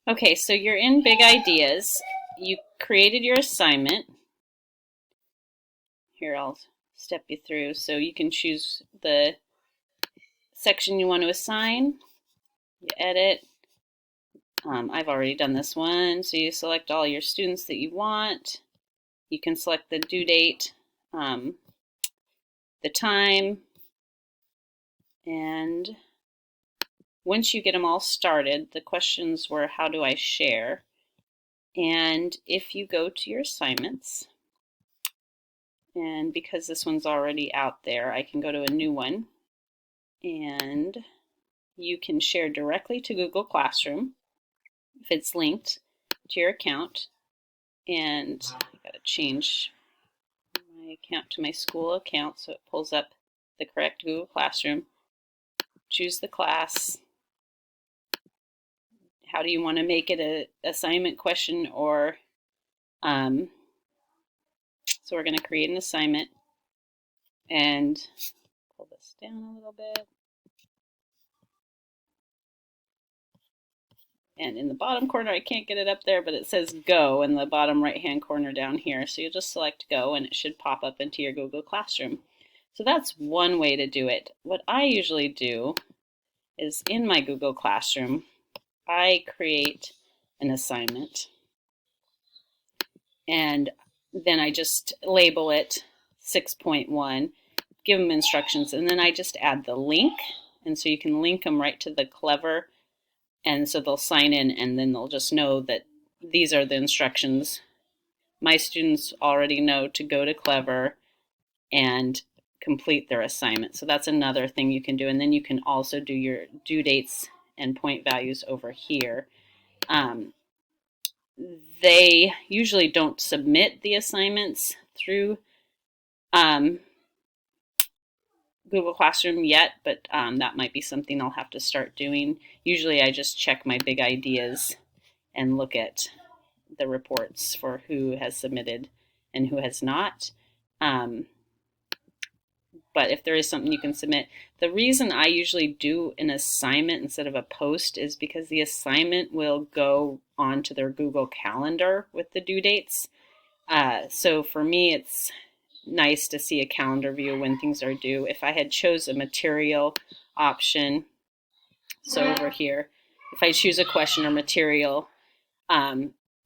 Okay, so you're in Big Ideas. You created your assignment. Here, I'll step you through. So you can choose the section you want to assign. You edit. I've already done this one. So you select all your students that you want. You can select the due date, the time, and once you get them all started, the questions were how do I share? And if you go to your assignments, and because this one's already out there, I can go to a new one, and you can share directly to Google Classroom if it's linked to your account. And I gotta change my account to my school account so it pulls up the correct Google Classroom. Choose the class. How do you want to make it an assignment question or so we're going to create an assignment and pull this down a little bit. And in the bottom corner, I can't get it up there, but it says go in the bottom right-hand corner down here. So you just select go and it should pop up into your Google Classroom. So that's one way to do it. What I usually do is in my Google Classroom, I create an assignment and then I just label it 6.1, give them instructions, and then I just add the link. And so you can link them right to the Clever, and so they'll sign in and then they'll just know that these are the instructions. My students already know to go to Clever and complete their assignment. So that's another thing you can do. And then you can also do your due dates and point values over here. They usually don't submit the assignments through Google Classroom yet, but that might be something I'll have to start doing. Usually I just check my Big Ideas and look at the reports for who has submitted and who has not. But if there is something you can submit, the reason I usually do an assignment instead of a post is because the assignment will go onto their Google Calendar with the due dates. So for me, it's nice to see a calendar view when things are due. If I had chose a material option, so over here, if I choose a question or material,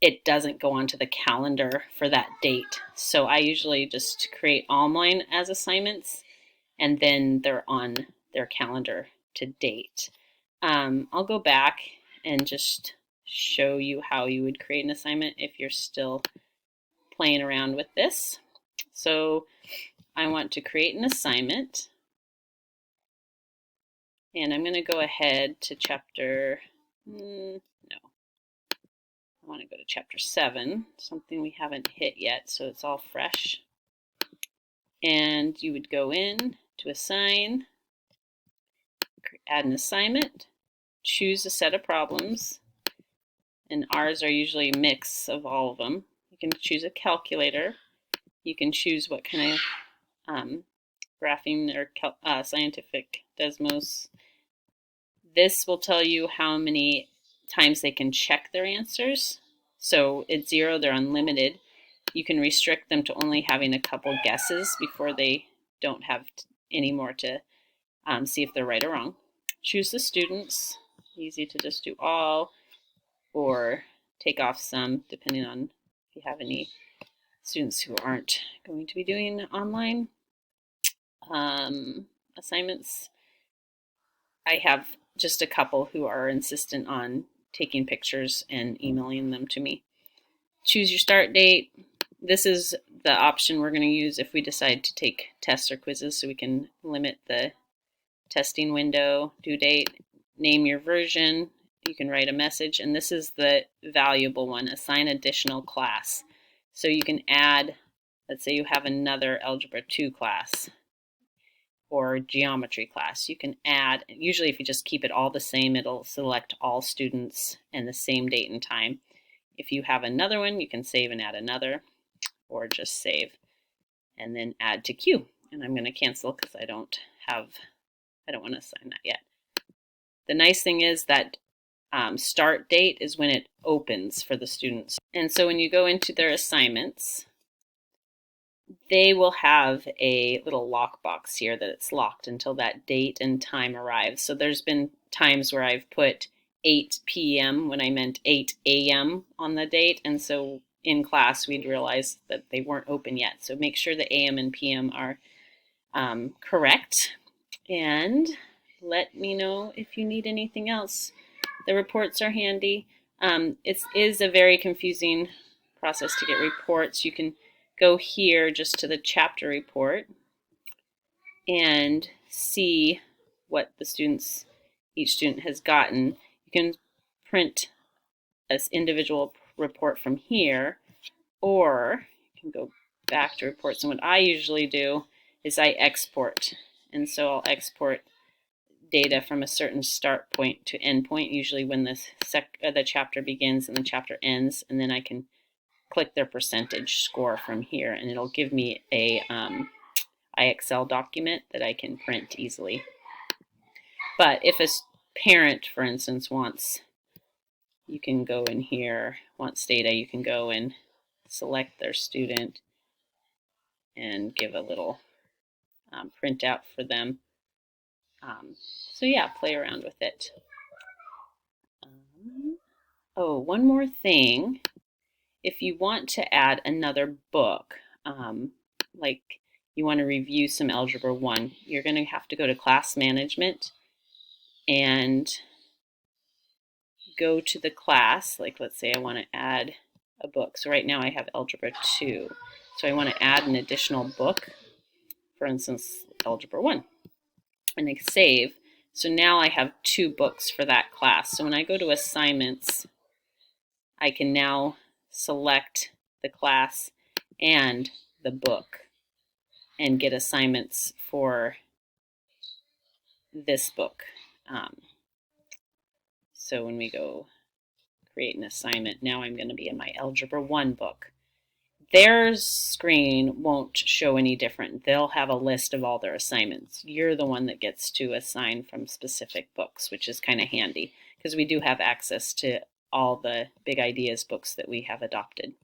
it doesn't go onto the calendar for that date. So I usually just create all mine as assignments and then they're on their calendar to date. I'll go back and just show you how you would create an assignment if you're still playing around with this. So I want to create an assignment and I'm going to go ahead to chapter, no, I want to go to chapter 7, something we haven't hit yet, so it's all fresh. And you would go in to assign, add an assignment, choose a set of problems, and ours are usually a mix of all of them. You can choose a calculator. You can choose what kind of graphing or scientific Desmos. This will tell you how many times they can check their answers. So at 0, they're unlimited. You can restrict them to only having a couple guesses before they don't have any more to see if they're right or wrong. Choose the students. Easy to just do all or take off some, depending on if you have any students who aren't going to be doing online assignments. I have just a couple who are insistent on taking pictures and emailing them to me. Choose your start date. This is the option we're going to use if we decide to take tests or quizzes, so we can limit the testing window. Due date, name your version. You can write a message, and this is the valuable one, assign additional class. So you can add, let's say you have another Algebra 2 class or geometry class. You can add, usually if you just keep it all the same, it'll select all students and the same date and time. If you have another one, you can save and add another, or just save and then add to queue. And I'm going to cancel because I don't want to assign that yet. The nice thing is that start date is when it opens for the students. And so when you go into their assignments, they will have a little lockbox here that it's locked until that date and time arrives. So there's been times where I've put 8 p.m. when I meant 8 a.m. on the date, and so in class we'd realize that they weren't open yet. So make sure the a.m. and p.m. are correct, and let me know if you need anything else. The reports are handy. It is a very confusing process to get reports. You can go here just to the chapter report and see what each student has gotten. You can print an individual report from here, or you can go back to reports. And what I usually do is I export. And so I'll export data from a certain start point to end point, usually when the chapter begins and the chapter ends, and then I can click their percentage score from here, and it'll give me a IXL document that I can print easily. But if a parent, for instance, you can go in here, wants data, you can go and select their student and give a little printout for them. So yeah, play around with it. Oh, one more thing. If you want to add another book, like you want to review some Algebra 1, you're going to have to go to Class Management and go to the class. Like let's say I want to add a book. So right now I have Algebra 2. So I want to add an additional book, for instance, Algebra 1. And I save. So now I have 2 books for that class. So when I go to Assignments, I can now select the class and the book and get assignments for this book. So when we go create an assignment, now I'm going to be in my Algebra 1 book. Their screen won't show any different. They'll have a list of all their assignments. You're the one that gets to assign from specific books, which is kind of handy because we do have access to all the Big Ideas books that we have adopted.